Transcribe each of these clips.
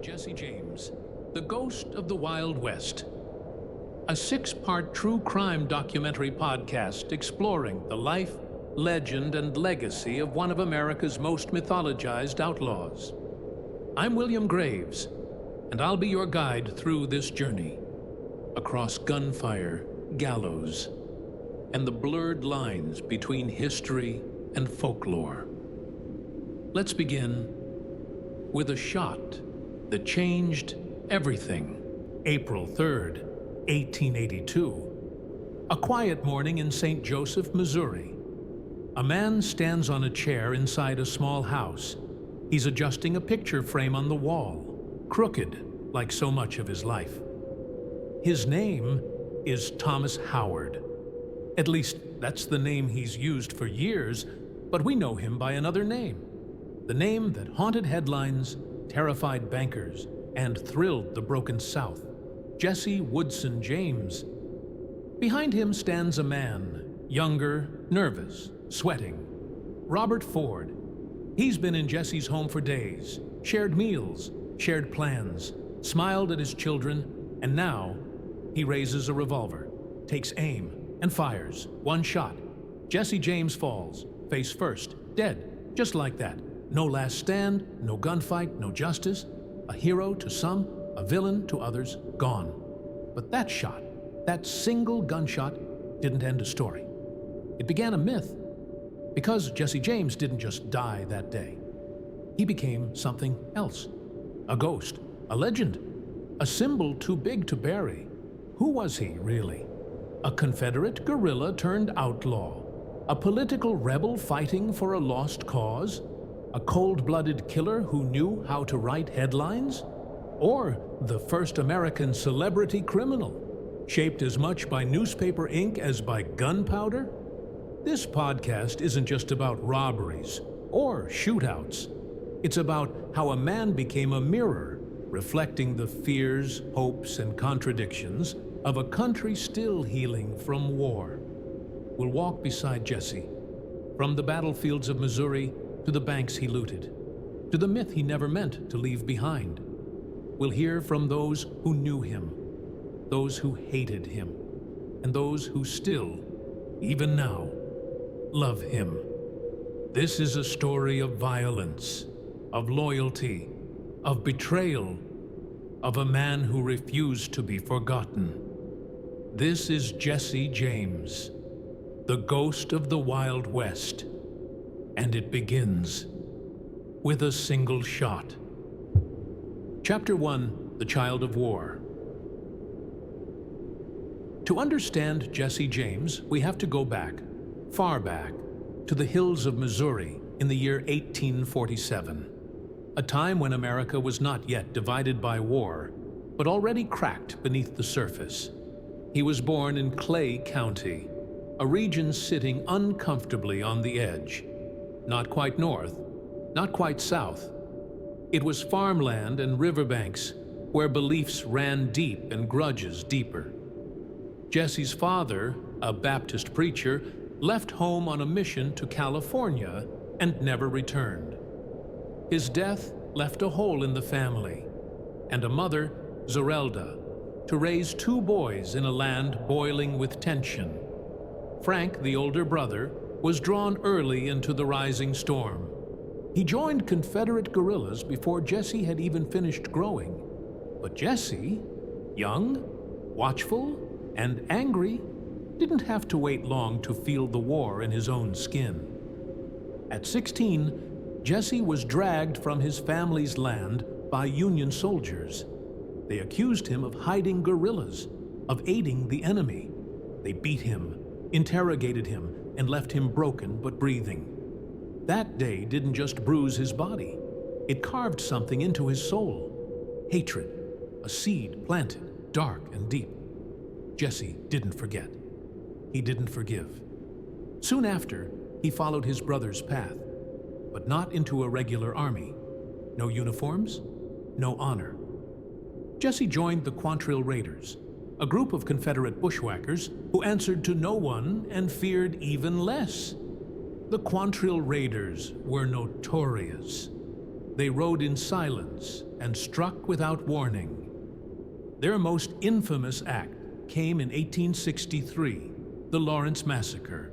Jesse James, The Ghost of the Wild West, a 6-part true crime documentary podcast exploring the life, legend, and legacy of one of America's most mythologized outlaws. I'm William Graves, and I'll be your guide through this journey, across gunfire, gallows, and the blurred lines between history and folklore. Let's begin with a shot that changed everything. April 3rd, 1882. A quiet morning in St. Joseph, Missouri. A man stands on a chair inside a small house. He's adjusting a picture frame on the wall, crooked like so much of his life. His name is Thomas Howard. At least, that's the name he's used for years, but we know him by another name. The name that haunted headlines, terrified bankers, and thrilled the broken South. Jesse Woodson James. Behind him stands a man, younger, nervous, sweating. Robert Ford. He's been in Jesse's home for days, shared meals, shared plans, smiled at his children, and now he raises a revolver, takes aim, and fires. One shot. Jesse James falls, face first, dead, just like that. No last stand, no gunfight, no justice. A hero to some, a villain to others, gone. But that shot, that single gunshot, didn't end a story. It began a myth. Because Jesse James didn't just die that day. He became something else. A ghost, a legend, a symbol too big to bury. Who was he, really? A Confederate guerrilla turned outlaw? A political rebel fighting for a lost cause? A cold-blooded killer who knew how to write headlines? Or the first American celebrity criminal, shaped as much by newspaper ink as by gunpowder? This podcast isn't just about robberies or shootouts. It's about how a man became a mirror, reflecting the fears, hopes, and contradictions of a country still healing from war. We'll walk beside Jesse, from the battlefields of Missouri to the banks he looted, to the myth he never meant to leave behind. We'll hear from those who knew him, those who hated him, and those who still, even now, love him. This is a story of violence, of loyalty, of betrayal, of a man who refused to be forgotten. This is Jesse James, the ghost of the Wild West. And it begins with a single shot. Chapter 1, The Child of War. To understand Jesse James, we have to go back, far back, to the hills of Missouri in the year 1847, a time when America was not yet divided by war, but already cracked beneath the surface. He was born in Clay County, a region sitting uncomfortably on the edge. Not quite north, not quite south. It was farmland and riverbanks where beliefs ran deep and grudges deeper. Jesse's father, a Baptist preacher, left home on a mission to California and never returned. His death left a hole in the family, and a mother, Zorelda, to raise 2 boys in a land boiling with tension. Frank, the older brother, was drawn early into the rising storm. He joined Confederate guerrillas before Jesse had even finished growing. But Jesse, young, watchful, and angry, didn't have to wait long to feel the war in his own skin. At 16, Jesse was dragged from his family's land by Union soldiers. They accused him of hiding guerrillas, of aiding the enemy. They beat him, interrogated him, and left him broken but breathing. That day didn't just bruise his body. It carved something into his soul. Hatred, a seed planted dark and deep. Jesse didn't forget. He didn't forgive. Soon after, he followed his brother's path, but not into a regular army. No uniforms, no honor. Jesse joined the Quantrill Raiders, a group of Confederate bushwhackers who answered to no one and feared even less. The Quantrill Raiders were notorious. They rode in silence and struck without warning. Their most infamous act came in 1863, the Lawrence Massacre,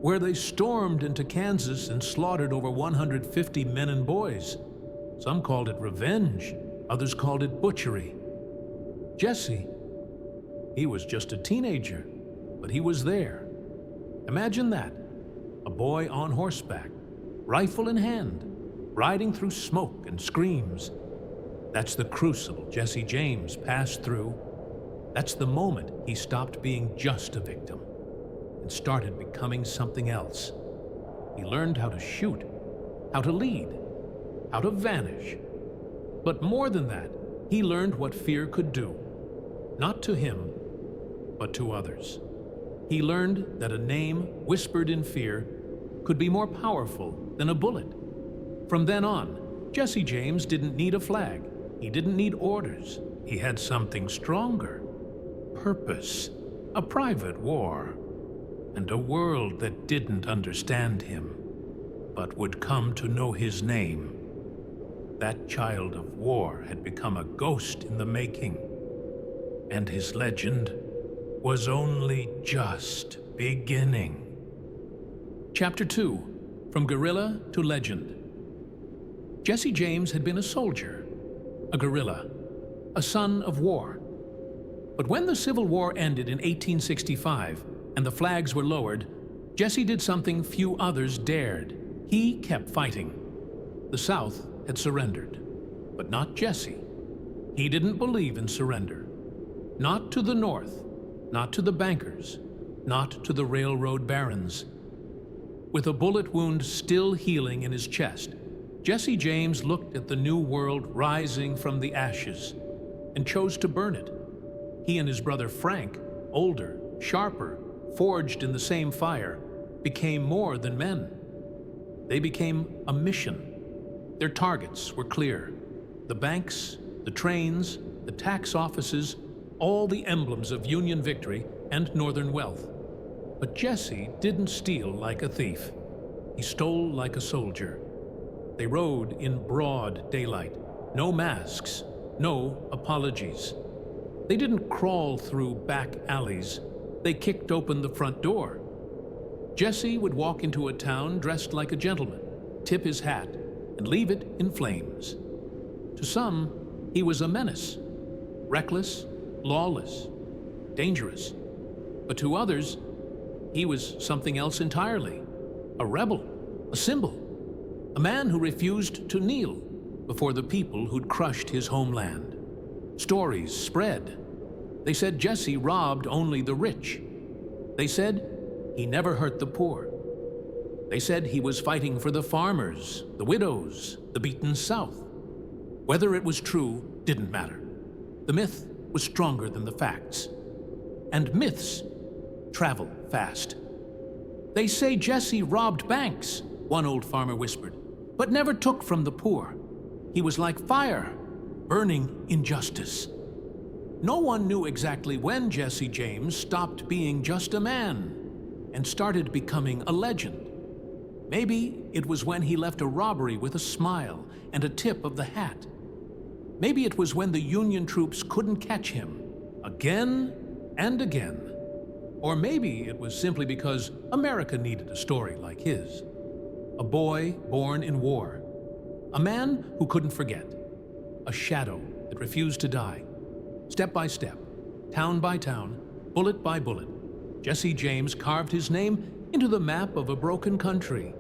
where they stormed into Kansas and slaughtered over 150 men and boys. Some called it revenge, others called it butchery. Jesse, he was just a teenager, but he was there. Imagine that, a boy on horseback, rifle in hand, riding through smoke and screams. That's the crucible Jesse James passed through. That's the moment he stopped being just a victim and started becoming something else. He learned how to shoot, how to lead, how to vanish. But more than that, he learned what fear could do, not to him, but to others. He learned that a name whispered in fear could be more powerful than a bullet. From then on, Jesse James didn't need a flag. He didn't need orders. He had something stronger. Purpose, a private war, and a world that didn't understand him, but would come to know his name. That child of war had become a ghost in the making, and his legend was only just beginning. Chapter 2, From Guerrilla to Legend. Jesse James had been a soldier, a guerrilla, a son of war. But when the Civil War ended in 1865 and the flags were lowered, Jesse did something few others dared. He kept fighting. The South had surrendered, but not Jesse. He didn't believe in surrender. Not to the North, not to the bankers, not to the railroad barons. With a bullet wound still healing in his chest, Jesse James looked at the new world rising from the ashes and chose to burn it. He and his brother Frank, older, sharper, forged in the same fire, became more than men. They became a mission. Their targets were clear. The banks, the trains, the tax offices, all the emblems of Union victory and Northern wealth. But Jesse didn't steal like a thief. He stole like a soldier. They rode in broad daylight. No masks, no apologies. They didn't crawl through back alleys. They kicked open the front door. Jesse would walk into a town dressed like a gentleman, tip his hat, and leave it in flames. To some, he was a menace, reckless, lawless, dangerous. But to others, he was something else entirely, a rebel, a symbol, a man who refused to kneel before the people who'd crushed his homeland. Stories spread. They said Jesse robbed only the rich. They said he never hurt the poor. They said he was fighting for the farmers, the widows, the beaten South. Whether it was true didn't matter. The myth was stronger than the facts. And myths travel fast. They say Jesse robbed banks, one old farmer whispered, but never took from the poor. He was like fire, burning injustice. No one knew exactly when Jesse James stopped being just a man and started becoming a legend. Maybe it was when he left a robbery with a smile and a tip of the hat. Maybe it was when the Union troops couldn't catch him again and again. Or maybe it was simply because America needed a story like his. A boy born in war. A man who couldn't forget. A shadow that refused to die. Step by step, town by town, bullet by bullet, Jesse James carved his name into the map of a broken country.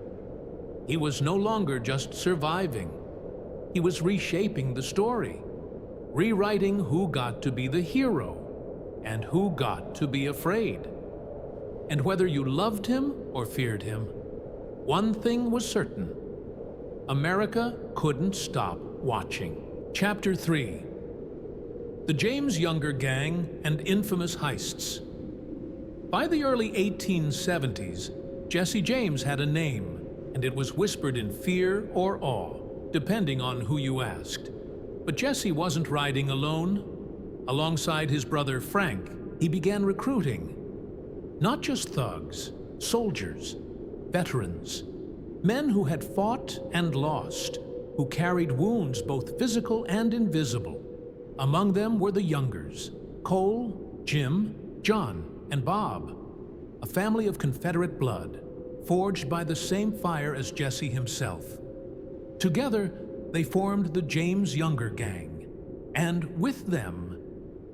He was no longer just surviving. He was reshaping the story, rewriting who got to be the hero and who got to be afraid. And whether you loved him or feared him, one thing was certain: America couldn't stop watching. Chapter 3: The James Younger Gang and Infamous Heists. By the early 1870s, Jesse James had a name, and it was whispered in fear or awe, depending on who you asked. But Jesse wasn't riding alone. Alongside his brother Frank, he began recruiting. Not just thugs, soldiers, veterans, men who had fought and lost, who carried wounds both physical and invisible. Among them were the Youngers, Cole, Jim, John, and Bob, a family of Confederate blood, forged by the same fire as Jesse himself. Together, they formed the James Younger Gang, and with them,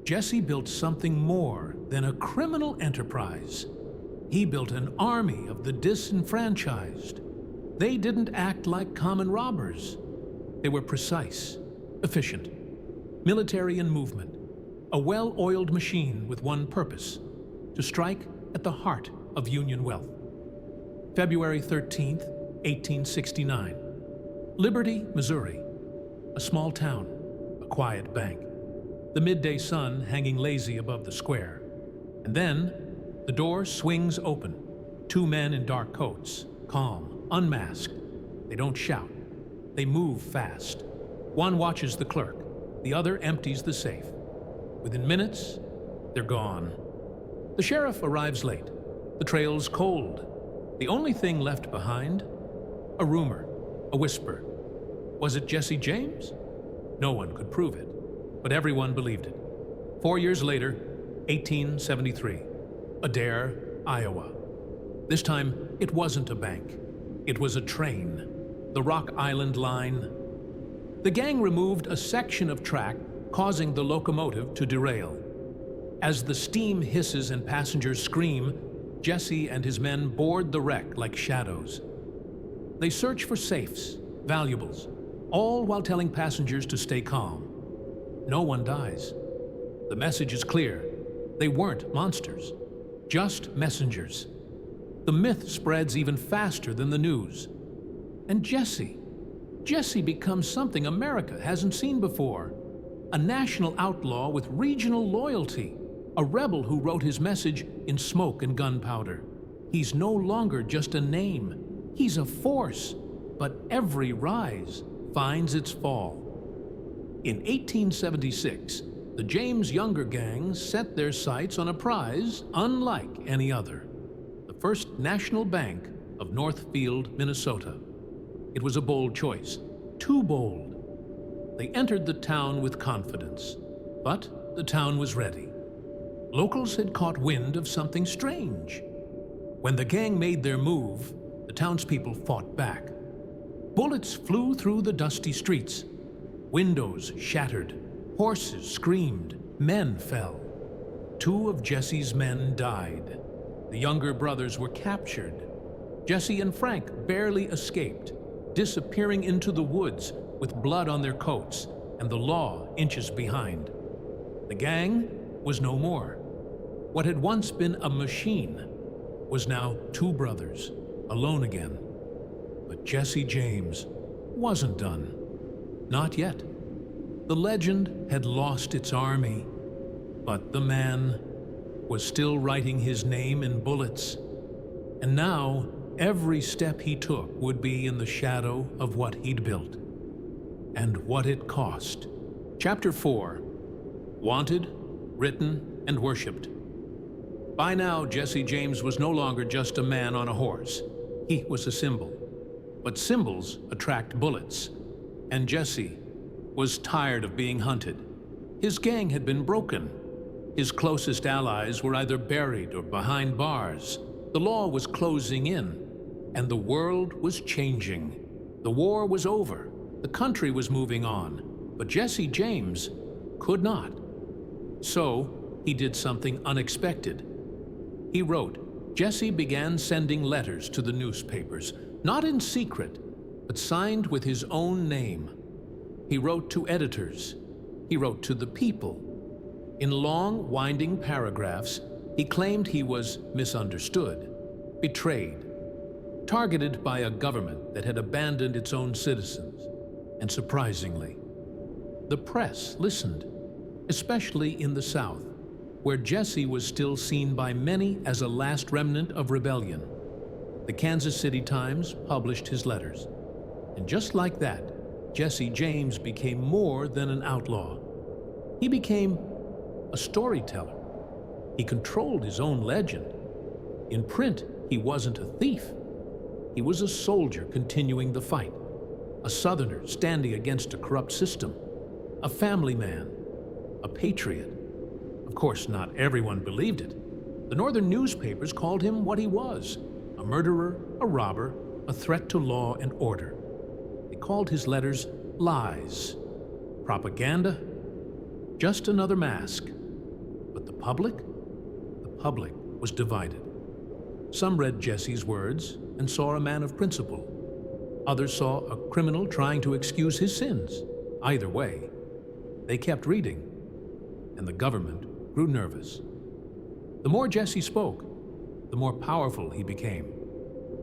Jesse built something more than a criminal enterprise. He built an army of the disenfranchised. They didn't act like common robbers. They were precise, efficient, military in movement, a well-oiled machine with one purpose: to strike at the heart of Union wealth. February 13th, 1869. Liberty, Missouri. A small town, a quiet bank. The midday sun hanging lazy above the square. And then, the door swings open. Two men in dark coats, calm, unmasked. They don't shout. They move fast. One watches the clerk. The other empties the safe. Within minutes, they're gone. The sheriff arrives late. The trail's cold. The only thing left behind? A rumor, a whisper. Was it Jesse James? No one could prove it, but everyone believed it. 4 years later, 1873, Adair, Iowa. This time, it wasn't a bank. It was a train, the Rock Island Line. The gang removed a section of track, causing the locomotive to derail. As the steam hisses and passengers scream, Jesse and his men board the wreck like shadows. They search for safes, valuables, all while telling passengers to stay calm. No one dies. The message is clear. They weren't monsters, just messengers. The myth spreads even faster than the news. And Jesse becomes something America hasn't seen before. A national outlaw with regional loyalty. A rebel who wrote his message in smoke and gunpowder. He's no longer just a name. He's a force. But every rise finds its fall. In 1876, the James Younger Gang set their sights on a prize unlike any other: the First National Bank of Northfield, Minnesota. It was a bold choice, too bold. They entered the town with confidence, but the town was ready. Locals had caught wind of something strange. When the gang made their move, the townspeople fought back. Bullets flew through the dusty streets. Windows shattered. Horses screamed. Men fell. 2 of Jesse's men died. The younger brothers were captured. Jesse and Frank barely escaped, disappearing into the woods with blood on their coats and the law inches behind. The gang was no more. What had once been a machine was now 2 brothers, alone again. But Jesse James wasn't done. Not yet. The legend had lost its army, but the man was still writing his name in bullets. And now, every step he took would be in the shadow of what he'd built. And what it cost. Chapter 4. Wanted, written, and worshipped. By now, Jesse James was no longer just a man on a horse. He was a symbol. But symbols attract bullets. And Jesse was tired of being hunted. His gang had been broken. His closest allies were either buried or behind bars. The law was closing in, and the world was changing. The war was over. The country was moving on. But Jesse James could not. So he did something unexpected. He wrote. Jesse began sending letters to the newspapers, not in secret, but signed with his own name. He wrote to editors. He wrote to the people. In long, winding paragraphs, he claimed he was misunderstood, betrayed, targeted by a government that had abandoned its own citizens. And surprisingly, the press listened, especially in the South, where Jesse was still seen by many as a last remnant of rebellion. The Kansas City Times published his letters. And just like that, Jesse James became more than an outlaw. He became a storyteller. He controlled his own legend. In print, he wasn't a thief. He was a soldier continuing the fight. a Southerner standing against a corrupt system, a family man, a patriot. Of course, not everyone believed it. The Northern newspapers called him what he was: a murderer, a robber, a threat to law and order. They called his letters lies, propaganda, just another mask. But the public was divided. Some read Jesse's words and saw a man of principle. Others saw a criminal trying to excuse his sins. Either way, they kept reading, and the government grew nervous. The more Jesse spoke, the more powerful he became,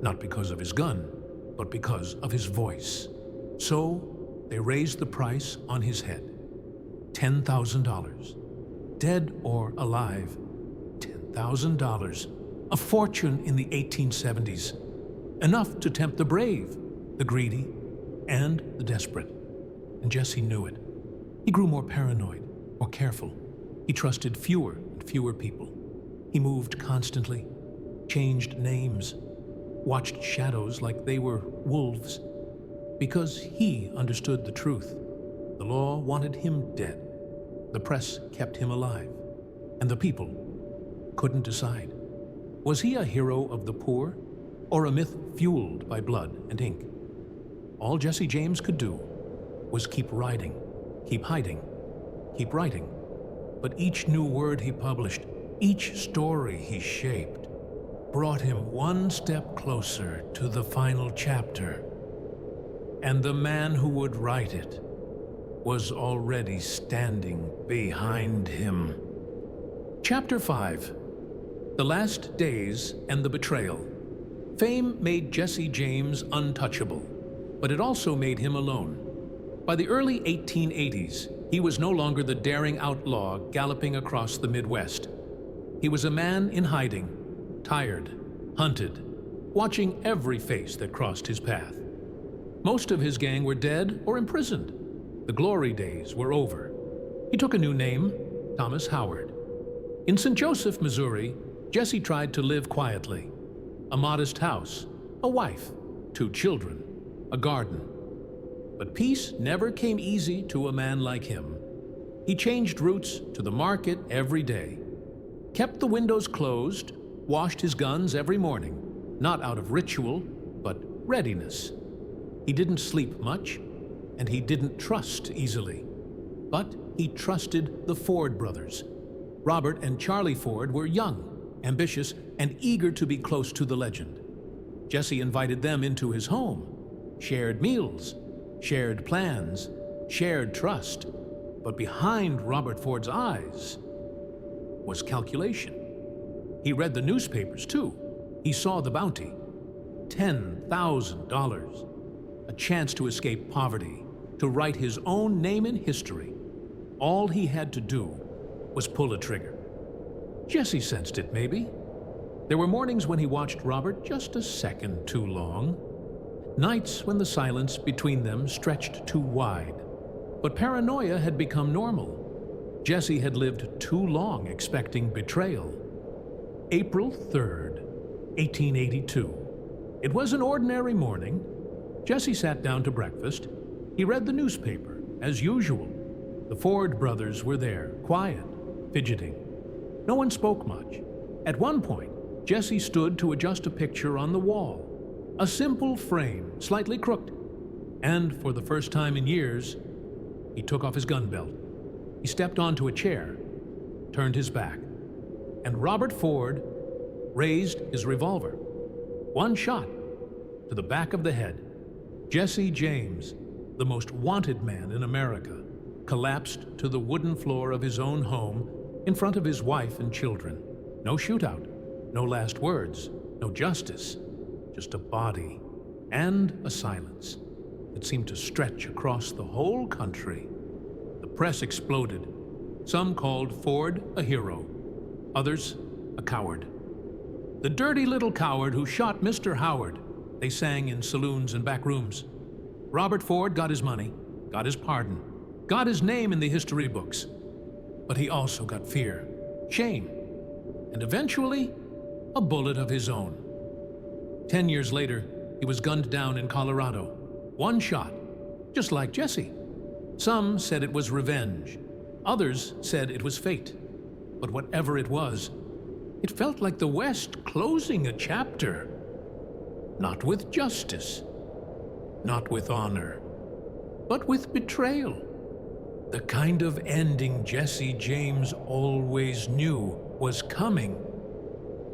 not because of his gun, but because of his voice. So they raised the price on his head. $10,000. Dead or alive, $10,000. A fortune in the 1870s. Enough to tempt the brave, the greedy, and the desperate. And Jesse knew it. He grew more paranoid, more careful. He trusted fewer and fewer people. He moved constantly, changed names, watched shadows like they were wolves. Because he understood the truth. The law wanted him dead. The press kept him alive. And the people couldn't decide. Was he a hero of the poor, or a myth fueled by blood and ink? All Jesse James could do was keep writing, keep hiding, keep writing. But each new word he published, each story he shaped, brought him one step closer to the final chapter. And the man who would write it was already standing behind him. Chapter 5. The Last Days and the Betrayal. Fame made Jesse James untouchable, but it also made him alone. By the early 1880s, he was no longer the daring outlaw galloping across the Midwest. He was a man in hiding, tired, hunted, watching every face that crossed his path. Most of his gang were dead or imprisoned. The glory days were over. He took a new name, Thomas Howard. In St. Joseph, Missouri, Jesse tried to live quietly. A modest house, a wife, 2 children, a garden. But peace never came easy to a man like him. He changed routes to the market every day, kept the windows closed, washed his guns every morning, not out of ritual, but readiness. He didn't sleep much, and he didn't trust easily. But he trusted the Ford brothers. Robert and Charlie Ford were young, ambitious, and eager to be close to the legend. Jesse invited them into his home, shared meals, shared plans, shared trust. But behind Robert Ford's eyes was calculation. He read the newspapers too. He saw the bounty. $10,000. A chance to escape poverty, to write his own name in history. All he had to do was pull a trigger. Jesse sensed it, maybe. There were mornings when he watched Robert just a second too long. Nights when the silence between them stretched too wide. But paranoia had become normal. Jesse had lived too long expecting betrayal. April 3rd, 1882. It was an ordinary morning. Jesse sat down to breakfast. He read the newspaper, as usual. The Ford brothers were there, quiet, fidgeting. No one spoke much. At one point, Jesse stood to adjust a picture on the wall. A simple frame, slightly crooked. And for the first time in years, he took off his gun belt. He stepped onto a chair, turned his back, and Robert Ford raised his revolver. One shot to the back of the head. Jesse James, the most wanted man in America, collapsed to the wooden floor of his own home in front of his wife and children. No shootout, no last words, no justice, just a body and a silence that seemed to stretch across the whole country. The press exploded. Some called Ford a hero, others a coward. The dirty little coward who shot Mr. Howard, they sang in saloons and back rooms. Robert Ford got his money, got his pardon, got his name in the history books. But he also got fear, shame, and eventually, a bullet of his own. 10 years later, he was gunned down in Colorado. One shot, just like Jesse. Some said it was revenge. Others said it was fate. But whatever it was, it felt like the West closing a chapter. Not with justice, not with honor, but with betrayal. The kind of ending Jesse James always knew was coming.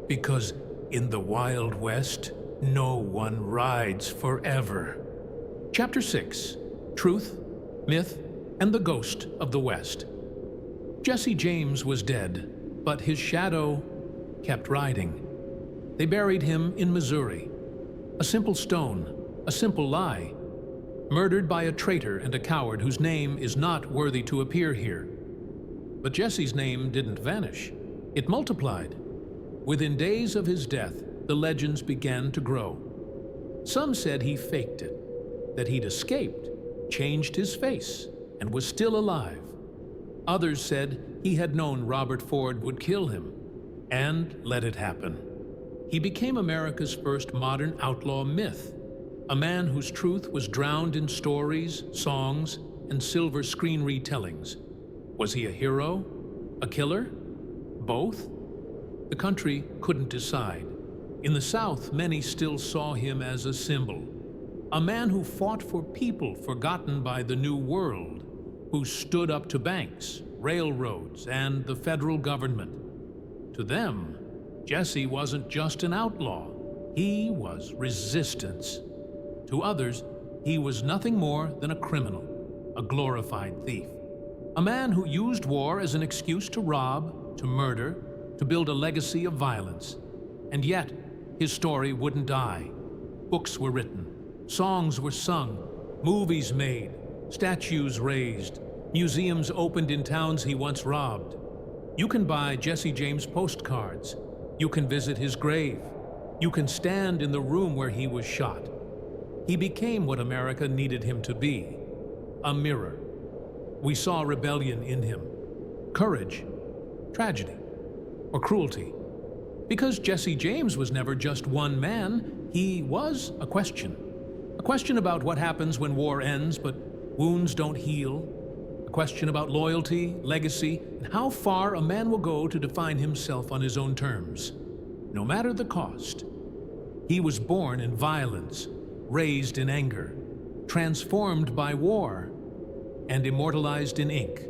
Because in the Wild West, no one rides forever. Chapter 6, Truth, Myth, and the Ghost of the West. Jesse James was dead, but his shadow kept riding. They buried him in Missouri. A simple stone, a simple lie. Murdered by a traitor and a coward whose name is not worthy to appear here. But Jesse's name didn't vanish. It multiplied. Within days of his death, the legends began to grow. Some said he faked it, that he'd escaped, changed his face, and was still alive. Others said he had known Robert Ford would kill him, and let it happen. He became America's first modern outlaw myth, a man whose truth was drowned in stories, songs, and silver screen retellings. Was he a hero? A killer? Both? The country couldn't decide. In the South, many still saw him as a symbol. A man who fought for people forgotten by the New World, who stood up to banks, railroads, and the federal government. To them, Jesse wasn't just an outlaw. He was resistance. To others, he was nothing more than a criminal, a glorified thief. A man who used war as an excuse to rob, to murder, to build a legacy of violence. And yet, his story wouldn't die. Books were written, songs were sung, movies made, statues raised, museums opened in towns he once robbed. You can buy Jesse James postcards. You can visit his grave. You can stand in the room where he was shot. He became what America needed him to be, a mirror. We saw rebellion in him, courage, tragedy, or cruelty. Because Jesse James was never just one man, he was a question. A question about what happens when war ends, but wounds don't heal. A question about loyalty, legacy, and how far a man will go to define himself on his own terms, no matter the cost. He was born in violence, raised in anger, transformed by war, and immortalized in ink.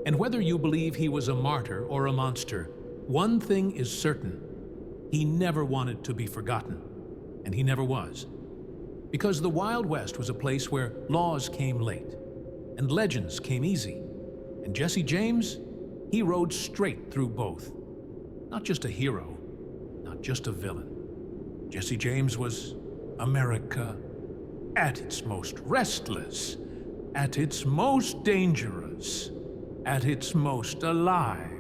And whether you believe he was a martyr or a monster, one thing is certain. He never wanted to be forgotten, and he never was. Because the Wild West was a place where laws came late, and legends came easy. And Jesse James, he rode straight through both. Not just a hero, not just a villain. Jesse James was America at its most restless, at its most dangerous, at its most alive.